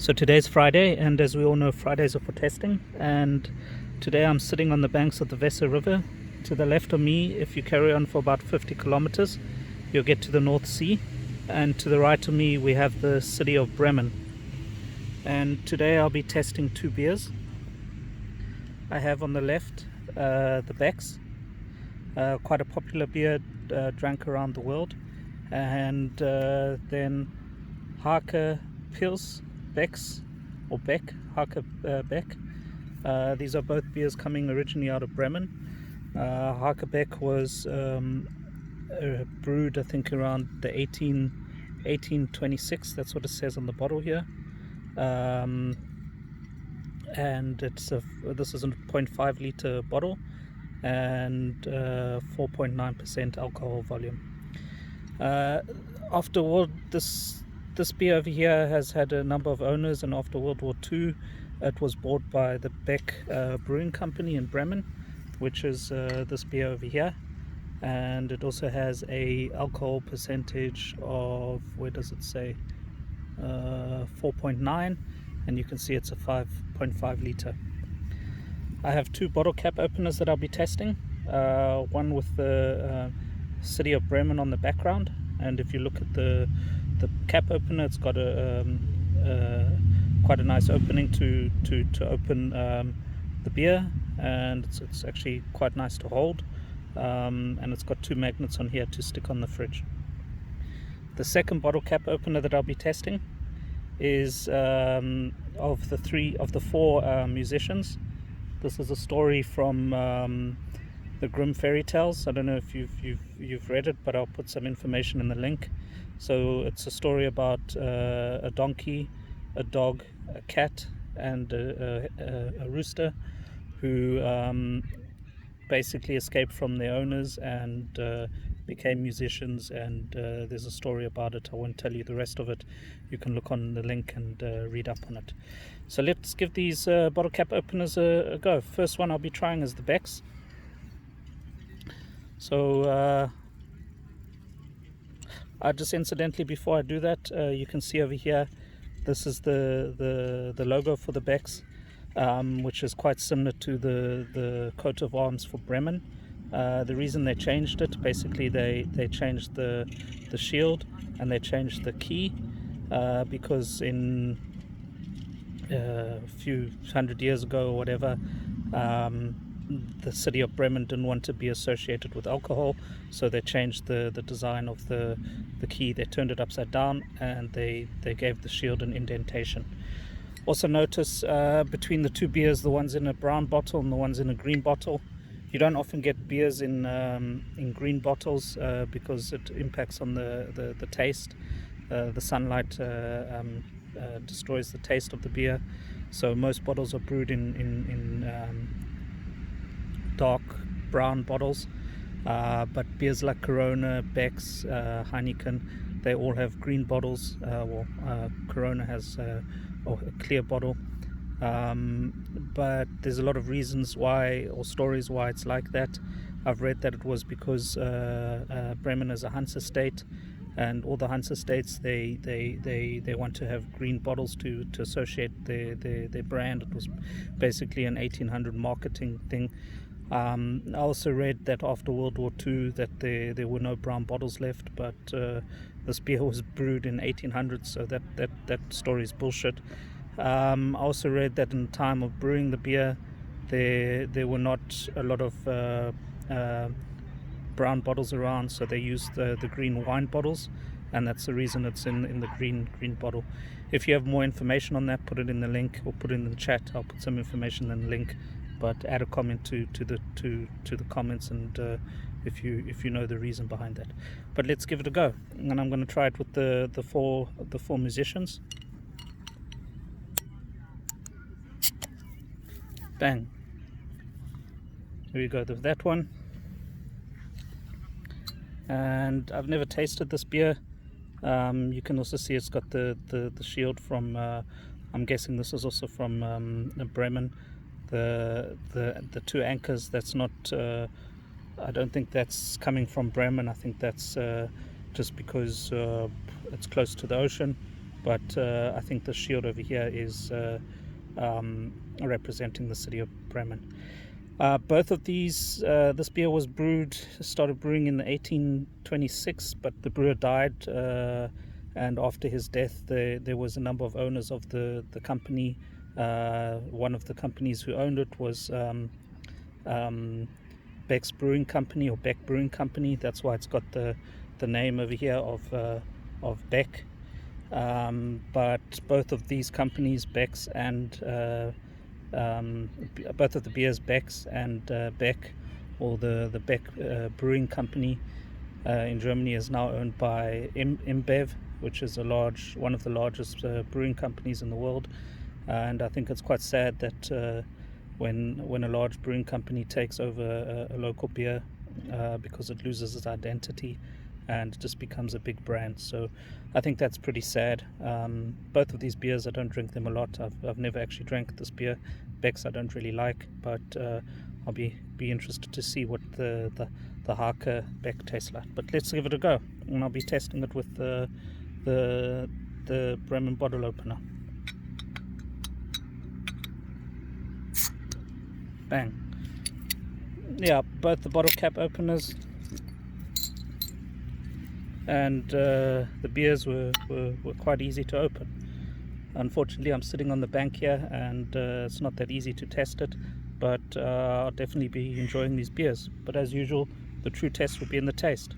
So today's Friday, and as we all know, Fridays are for testing. And today I'm sitting on the banks of the Wesser River. To the left of me, if you carry on for about 50 kilometers, you'll get to the North Sea. And to the right of me, we have the city of Bremen. And today I'll be testing two beers. I have on the left the Becks, quite a popular beer drank around the world. And then Haake Becks or Beck, Haake Beck. These are both beers coming originally out of Bremen. Haake Beck was brewed, I think, around the 1826. That's what it says on the bottle here. And this is a 0.5 liter bottle and 4.9% alcohol volume. After this beer over here has had a number of owners, and after World War II it was bought by the Beck Brewing Company in Bremen, which is this beer over here. And it also has a alcohol percentage of, where does it say, 4.9, and you can see it's a 5.5 liter. I have two bottle cap openers that I'll be testing, one with the city of Bremen on the background, and if you look at the cap opener, it's got quite a nice opening to open the beer, and it's actually quite nice to hold, and it's got two magnets on here to stick on the fridge. The second bottle cap opener that I'll be testing is of the four musicians. This is a story from the Grimm fairy tales. I don't know if you've read it, but I'll put some information in the link. So it's a story about a donkey, a dog, a cat, and a rooster who basically escaped from their owners and became musicians, and there's a story about it. I won't tell you the rest of it. You can look on the link and read up on it. So let's give these bottle cap openers a go. First one I'll be trying is the Becks. So just incidentally, before I do that, you can see over here, this is the logo for the Becks, which is quite similar to the coat of arms for Bremen. The reason they changed it, basically they changed the shield and they changed the key, because in a few hundred years ago or whatever, the city of Bremen didn't want to be associated with alcohol, so they changed the design of the key. They turned it upside down, and they gave the shield an indentation. Also notice between the two beers, the one's in a brown bottle and the one's in a green bottle. You don't often get beers in green bottles because it impacts on the taste. The sunlight destroys the taste of the beer, so most bottles are brewed in dark brown bottles, but beers like Corona, Becks, Heineken, they all have green bottles. Corona has a clear bottle, but there's a lot of reasons why, or stories why it's like that. I've read that it was because Bremen is a Hanse state, and all the Hanse states they want to have green bottles to associate their brand. It was basically an 1800 marketing thing. I also read that after World War II that there were no brown bottles left, but this beer was brewed in 1800s, so that story is bullshit. I also read that in the time of brewing the beer, there were not a lot of brown bottles around, so they used the green wine bottles, and that's the reason it's in the green bottle. If you have more information on that, put it in the link or put it in the chat. I'll put some information in the link, but add a comment to the comments, and if you know the reason behind that. But let's give it a go, and I'm going to try it with the four musicians. Bang. Here we go with that one. And I've never tasted this beer. You can also see it's got the shield from, I'm guessing this is also from Bremen. The two anchors, that's not, I don't think that's coming from Bremen. I think that's just because it's close to the ocean. but I think the shield over here is representing the city of Bremen. Both of these, this beer was started brewing in 1826, but the brewer died, and after his death, there was a number of owners of the company. One of the companies who owned it was Beck's Brewing Company, or Beck Brewing Company. That's why it's got the name over here of Beck. But both of these companies, Becks and both of the beers, Becks and Beck, or the Beck Brewing Company in Germany, is now owned by InBev, which is one of the largest brewing companies in the world. And I think it's quite sad that when a large brewing company takes over a local beer, because it loses its identity and just becomes a big brand. So I think that's pretty sad. Both of these beers, I don't drink them a lot. I've never actually drank this beer. Beck's I don't really like, but I'll be interested to see what the Haake Beck tastes like. But let's give it a go, and I'll be testing it with the Bremen bottle opener. Bang. Yeah, both the bottle cap openers and the beers were quite easy to open. Unfortunately, I'm sitting on the bank here, and it's not that easy to test it, but I'll definitely be enjoying these beers. But as usual, the true test will be in the taste.